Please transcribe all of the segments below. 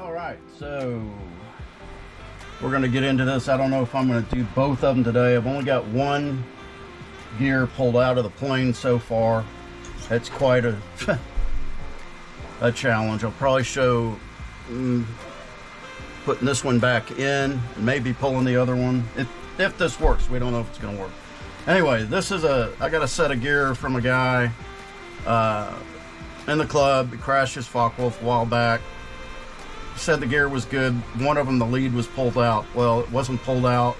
Alright, so we're going to get into this. I don't know if I'm going to do both of them today. I've only got one gear pulled out of the plane so far. That's quite a a challenge. I'll probably show putting this one back in, maybe pulling the other one. If this works, we don't know if it's going to work. Anyway, this is I got a set of gear from a guy in the club. He crashed his Focke Wulf a while back. He said the gear was good. One of them, the lead was pulled out. Well, it wasn't pulled out.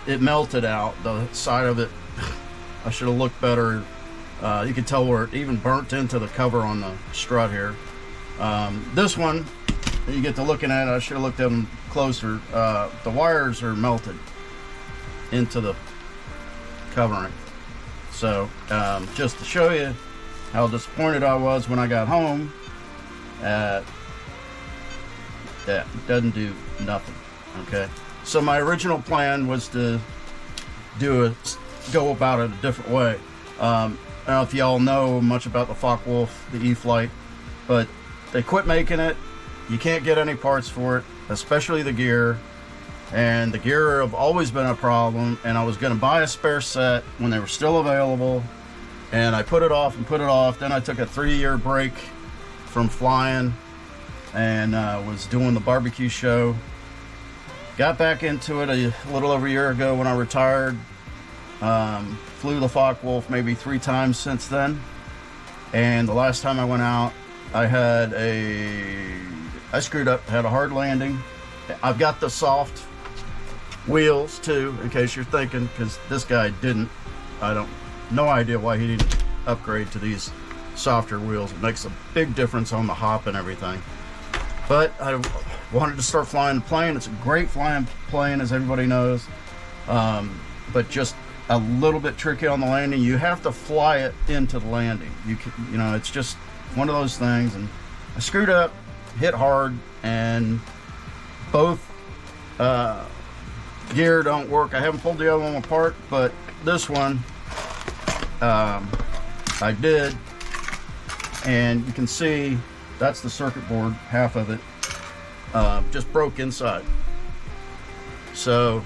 It melted out. The side of it, I should have looked better. You could tell where it even burnt into the cover on the strut here. This one, you get to looking at it, I should have looked at them closer. The wires are melted into the covering. So, just to show you how disappointed I was when I got home, that doesn't do nothing. Okay, so my original plan was to go about it a different way. I don't know if y'all know much about the Focke Wulf, the E-Flite, but they quit making it. You can't get any parts for it, especially the gear. And the gear have always been a problem, and I was going to buy a spare set when they were still available, and I put it off and put it off. Then I took a 3-year break from flying and was doing the barbecue show. Got back into it a little over a year ago when I retired. Flew the Focke Wulf maybe 3 times since then, and the last time I went out, I screwed up, had a hard landing. I've got the soft wheels too, in case you're thinking, because this guy didn't. No idea why he didn't upgrade to these softer wheels. It makes a big difference on the hop and everything. But I wanted to start flying the plane. It's a great flying plane, as everybody knows, but just a little bit tricky on the landing. You have to fly it into the landing. You know, it's just one of those things. And I screwed up, hit hard, and both gear don't work. I haven't pulled the other one apart, but this one I did, and you can see that's the circuit board, half of it just broke inside. So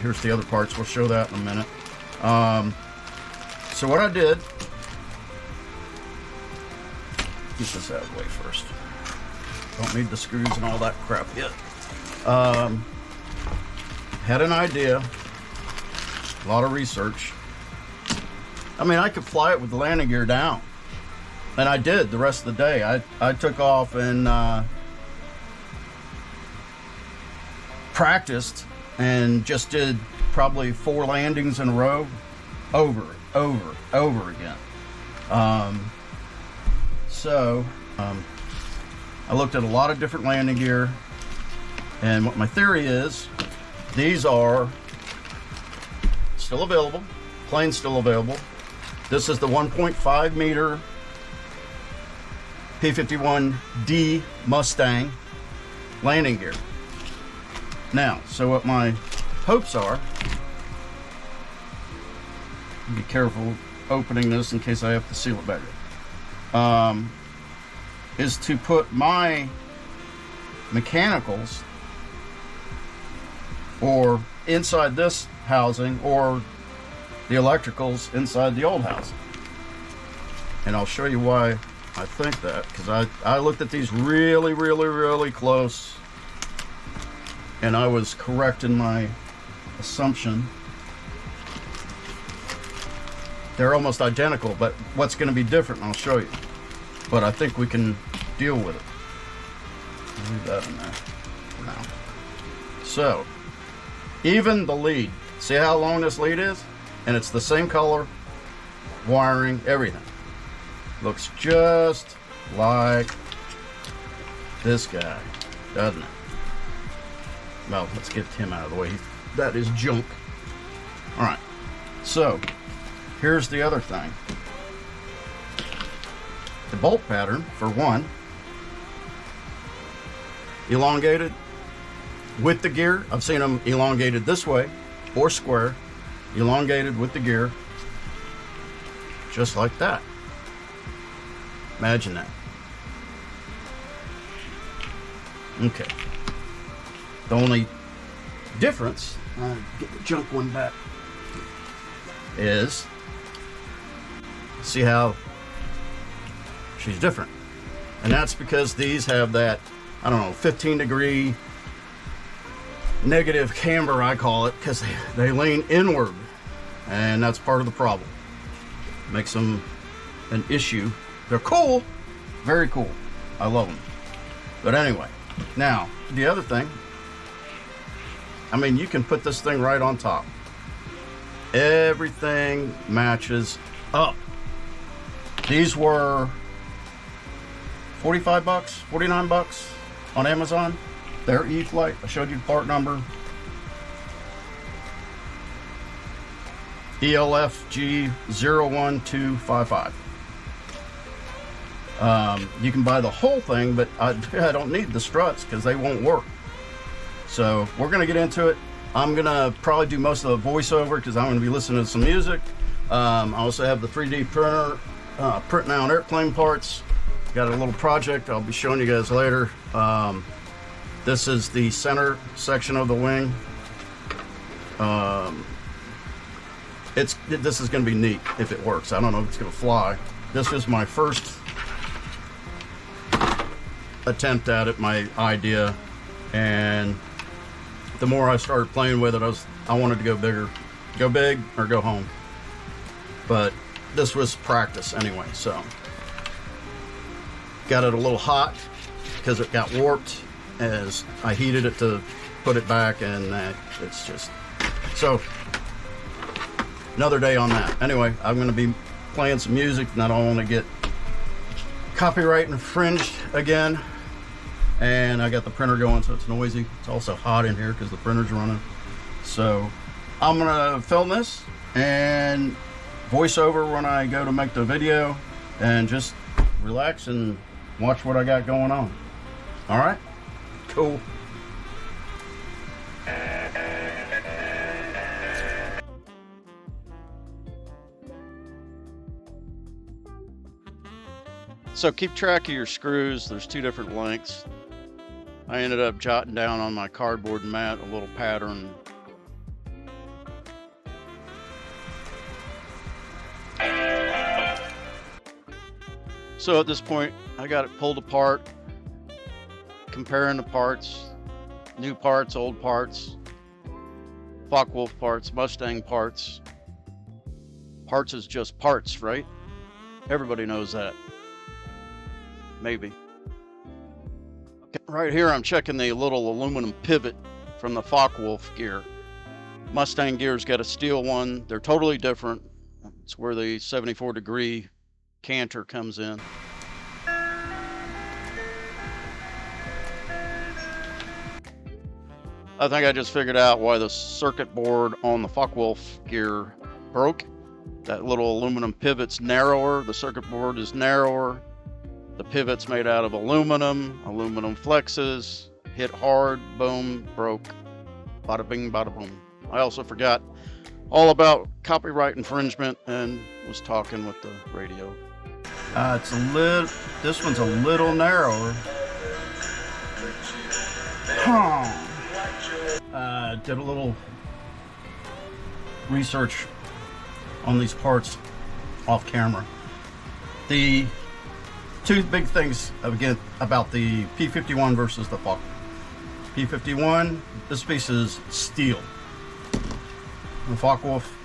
here's the other parts. We'll show that in a minute. So what I did, get this out of the way first. Don't need the screws and all that crap yet. Had an idea, a lot of research. I mean, I could fly it with the landing gear down, and I did the rest of the day. I took off and practiced and just did probably 4 landings in a row, over again. I looked at a lot of different landing gear, and what my theory is, these are still available, plane's still available. This is the 1.5 meter P51D Mustang landing gear. Now, so what my hopes are, be careful opening this in case I have to seal it back up, is to put my mechanicals or inside this housing, or the electricals inside the old housing. And I'll show you why I think that, because I looked at these really close, and I was correct in my assumption. They're almost identical, but what's going to be different, I'll show you. But I think we can deal with it. I'll leave that in there for now. So, even the lead, see how long this lead is? And it's the same color, wiring, everything. Looks just like this guy, doesn't it? Well, let's get him out of the way. That is junk. All right, so here's the other thing. The bolt pattern, for one, elongated with the gear. I've seen them elongated this way or square, elongated with the gear, just like that. Imagine that. Okay. The only difference, get the junk one back, is see how she's different. And that's because these have that, I don't know, 15-degree negative camber, I call it, because they lean inward. And that's part of the problem. Makes them an issue. They're cool, very cool. I love them. But anyway, now, the other thing, I mean, you can put this thing right on top. Everything matches up. These were 45 bucks, 49 bucks on Amazon. They're E-Flite. I showed you the part number. ELFG01255. You can buy the whole thing, but I don't need the struts because they won't work. So we're going to get into it. I'm going to probably do most of the voiceover because I'm going to be listening to some music. I also have the 3D printer printing out airplane parts. Got a little project I'll be showing you guys later. This is the center section of the wing. This is going to be neat if it works. I don't know if it's going to fly. This is my first attempt at it, my idea, and the more I started playing with it, I wanted to go bigger, go big or go home. But this was practice anyway, so got it a little hot because it got warped as I heated it to put it back, and it's just so. Another day on that. Anyway, I'm going to be playing some music, and I don't want to get copyright infringed again. And I got the printer going, so it's noisy. It's also hot in here because the printer's running. So I'm going to film this and voice over when I go to make the video, and just relax and watch what I got going on. All right? Cool. So keep track of your screws. There's two different lengths. I ended up jotting down on my cardboard mat a little pattern. So at this point, I got it pulled apart, comparing the parts, new parts, old parts, Focke Wulf parts, Mustang parts. Parts is just parts, right? Everybody knows that. Maybe. Right here I'm checking the little aluminum pivot from the Focke Wulf gear. Mustang gear's got a steel one. They're totally different. It's where the 74-degree canter comes in. I think I just figured out why the circuit board on the Focke Wulf gear broke. That little aluminum pivot's narrower. The circuit board is narrower. The pivot's made out of aluminum flexes, hit hard, boom, broke, bada bing, bada boom. I also forgot all about copyright infringement and was talking with the radio. This one's a little narrower. Did a little research on these parts off camera. The two big things again about the P51 versus the Focke. P51, this piece is steel. The Focke Wulf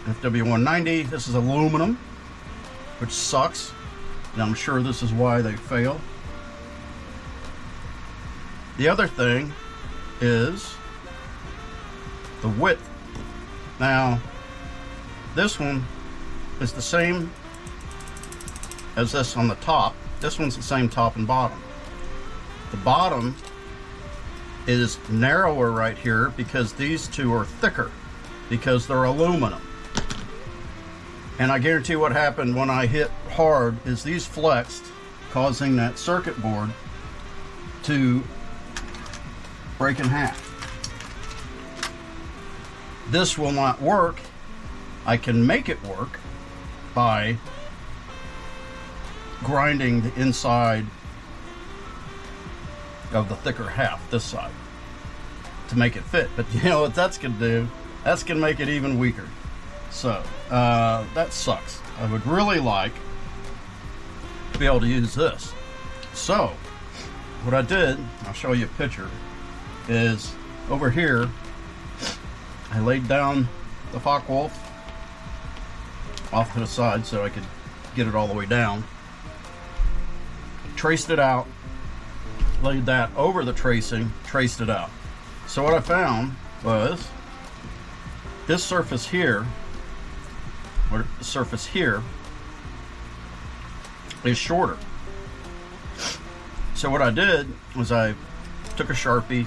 FW190, this is aluminum, which sucks. And I'm sure this is why they fail. The other thing is the width. Now, this one is the same as this on the top. This one's the same top and bottom. The bottom is narrower right here because these two are thicker because they're aluminum. And I guarantee what happened when I hit hard is these flexed, causing that circuit board to break in half. This will not work. I can make it work by grinding the inside of the thicker half, this side, to make it fit. But you know what that's gonna do? That's gonna make it even weaker. So that sucks. I would really like to be able to use this. So what I did, I'll show you a picture, is over here I laid down the Focke Wulf off to the side so I could get it all the way down, traced it out, laid that over the tracing, traced it out. So what I found was this surface here, or the surface here, is shorter. So what I did was I took a Sharpie,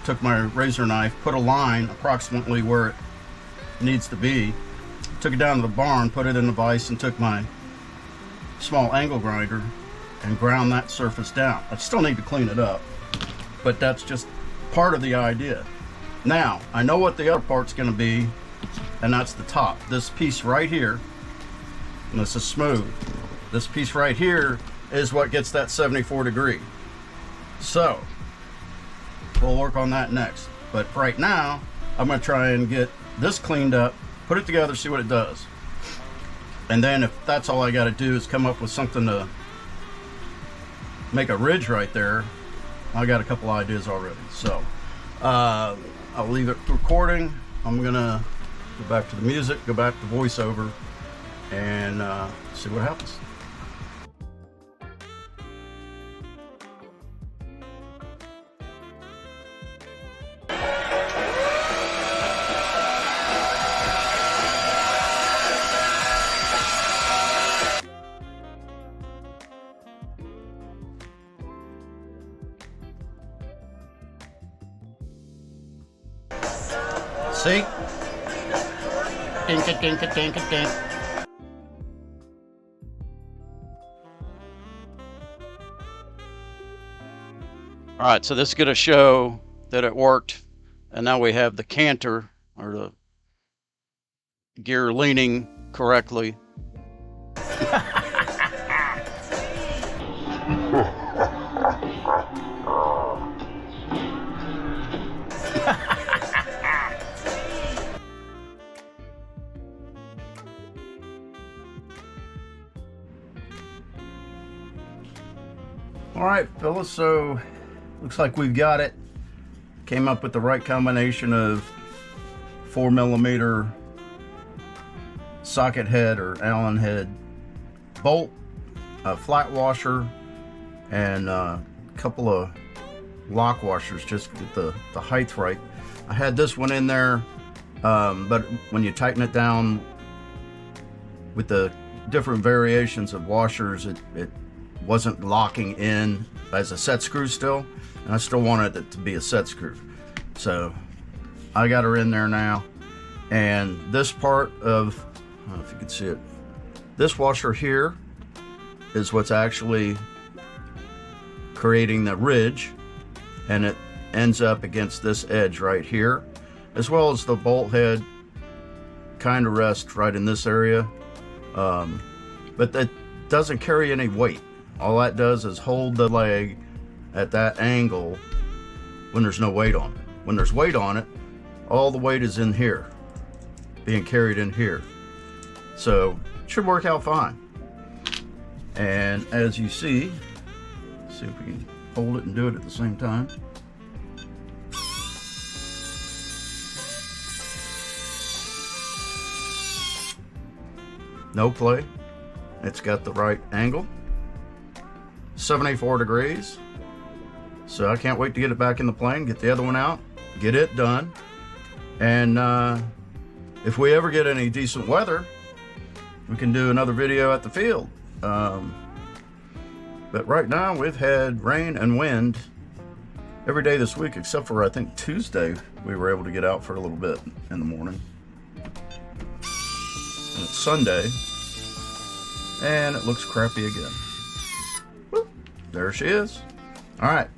took my razor knife, put a line approximately where it needs to be, took it down to the barn, put it in the vise, and took my small angle grinder and ground that surface down. I still need to clean it up, but that's just part of the idea. Now, I know what the other part's gonna be, and that's the top. This piece right here, and this is smooth. This piece right here is what gets that 74 degree. So, we'll work on that next. But right now, I'm gonna try and get this cleaned up, put it together, see what it does. And then if that's all I gotta do is come up with something to make a ridge right there, I got a couple ideas already. So, I'll leave it recording. I'm gonna go back to the music, go back to voiceover, and see what happens. See? Dink-a, dink-a, dink-a, dink. All right, so this is going to show that it worked, and now we have the canter, or the gear leaning correctly. All right, fellas, so looks like we've got it. Came up with the right combination of 4mm socket head or Allen head bolt, a flat washer, and a couple of lock washers just to get the height right. I had this one in there, but when you tighten it down with the different variations of washers, it wasn't locking in as a set screw still, and I still wanted it to be a set screw. So I got her in there now, and this part of, I don't know if you can see it, this washer here is what's actually creating the ridge, and it ends up against this edge right here, as well as the bolt head kind of rests right in this area, but that doesn't carry any weight. All that does is hold the leg at that angle when there's no weight on it. When there's weight on it, all the weight is in here, being carried in here. So it should work out fine. And as you see if we can hold it and do it at the same time. No play. It's got the right angle. 74 degrees. So I can't wait to get it back in the plane, get the other one out, get it done. And if we ever get any decent weather, we can do another video at the field. But right now we've had rain and wind every day this week, except for I think Tuesday we were able to get out for a little bit in the morning. And it's Sunday, and it looks crappy again. Whoop, there she is. All right,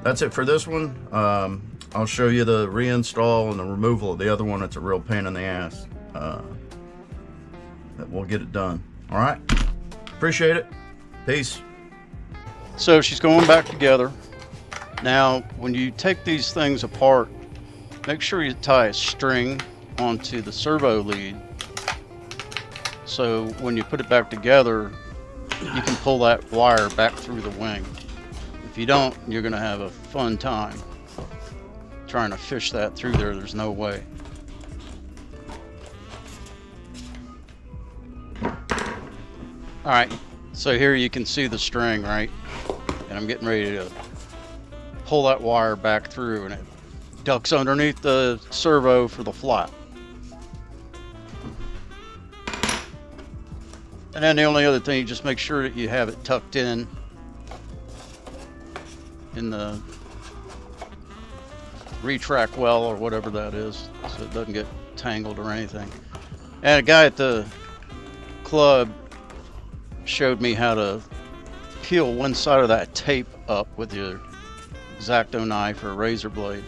that's it for this one. I'll show you the reinstall and the removal of the other one. It's a real pain in the ass. But we'll get it done. All right, appreciate it. Peace. So she's going back together. Now, when you take these things apart, make sure you tie a string onto the servo lead. So when you put it back together, you can pull that wire back through the wing. If you don't, you're gonna have a fun time trying to fish that through there. There's no way. All right, so here you can see the string, right? And I'm getting ready to pull that wire back through, and it ducks underneath the servo for the flat. And then the only other thing, just make sure that you have it tucked in the retract well or whatever that is, so it doesn't get tangled or anything. And a guy at the club showed me how to peel one side of that tape up with your X-Acto knife or razor blade.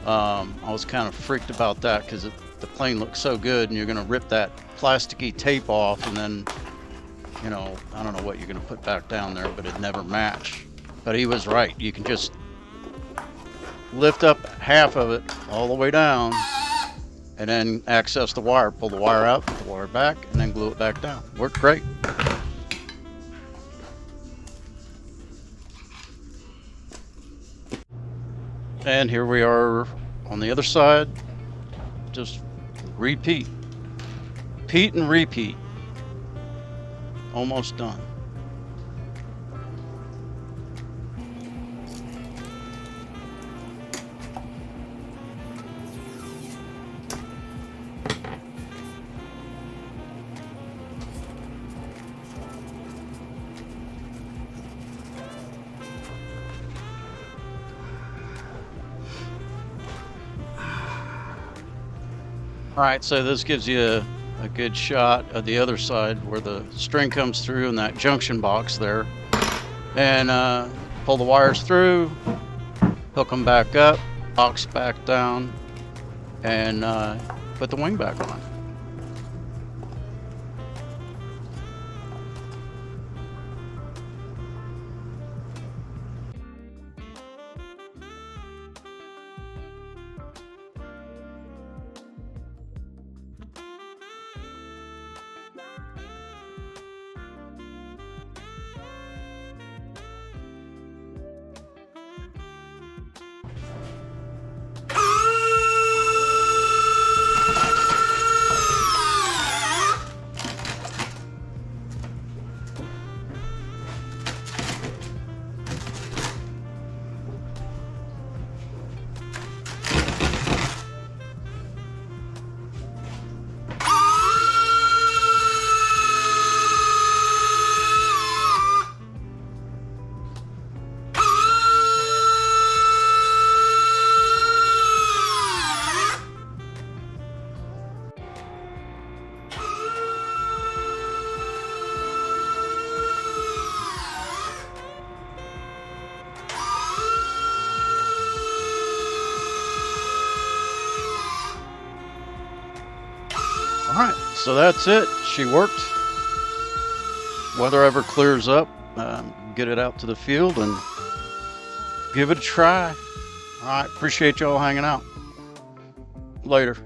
I was kind of freaked about that because the plane looks so good, and you're going to rip that plasticky tape off, and then, you know, I don't know what you're going to put back down there, but it'd never match. But he was right. You can just lift up half of it all the way down, and then access the wire. Pull the wire out, put the wire back, and then glue it back down. Worked great. And here we are on the other side. Just repeat. Repeat and repeat. Almost done. All right, so this gives you a good shot of the other side where the string comes through in that junction box there. And pull the wires through, hook them back up, box back down, and put the wing back on. Alright, so that's it. She worked. Weather ever clears up, get it out to the field and give it a try. Alright, appreciate y'all hanging out. Later.